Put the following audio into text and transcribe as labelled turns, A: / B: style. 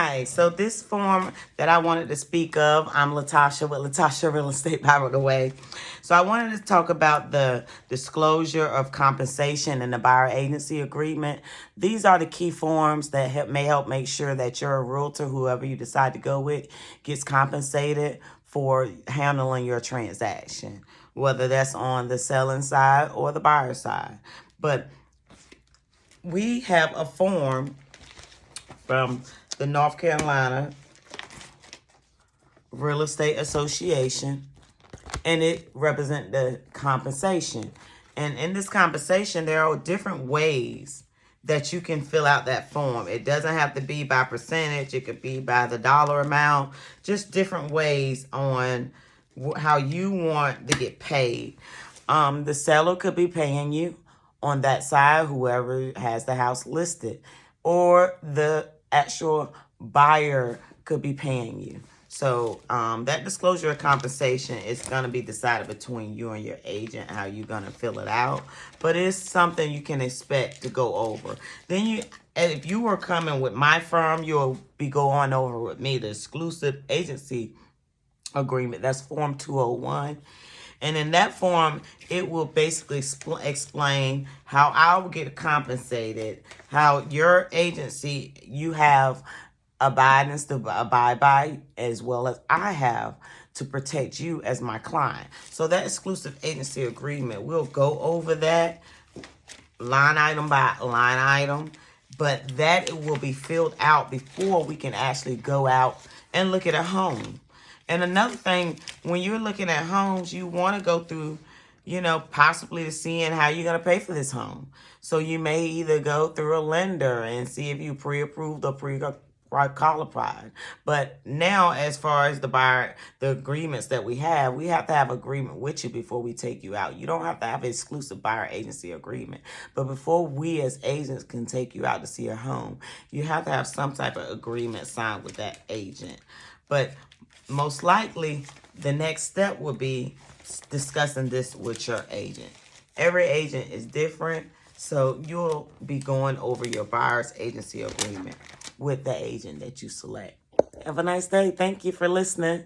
A: Hi, so this form that I wanted to speak of, I'm Latasha with Latasha Real Estate Power the Way. So I wanted to talk about the disclosure of compensation and the buyer agency agreement. These are the key forms that may help make sure that you're a realtor, whoever you decide to go with, gets compensated for handling your transaction, whether that's on the selling side or the buyer side. But we have a form from the North Carolina Real Estate Association, and it represents the compensation. And in this compensation, there are different ways that you can fill out that form. It doesn't have to be by percentage. It could be by the dollar amount, just different ways on how you want to get paid. The seller could be paying you on that side, whoever has the house listed, or the actual buyer could be paying you. So that disclosure of compensation is going to be decided between you and your agent, how you're going to fill it out. But it's something you can expect to go over. Then if you were coming with my firm, you'll be going over with me the exclusive agency agreement. That's Form 201. And in that form, it will basically explain how I will get compensated, how your agency, you have abidance to abide by, as well as I have to protect you as my client. So that exclusive agency agreement, we'll go over that line item by line item, but that it will be filled out before we can actually go out and look at a home. And another thing, when you're looking at homes, you want to go through, possibly to seeing how you're going to pay for this home. So you may either go through a lender and see if you pre-approved or pre-qualified. But now, as far as the agreements that we have to have agreement with you before we take you out. You don't have to have an exclusive buyer agency agreement. But before we as agents can take you out to see your home, you have to have some type of agreement signed with that agent. But most likely, the next step will be discussing this with your agent. Every agent is different, so you'll be going over your buyer's agency agreement with the agent that you select. Have a nice day. Thank you for listening.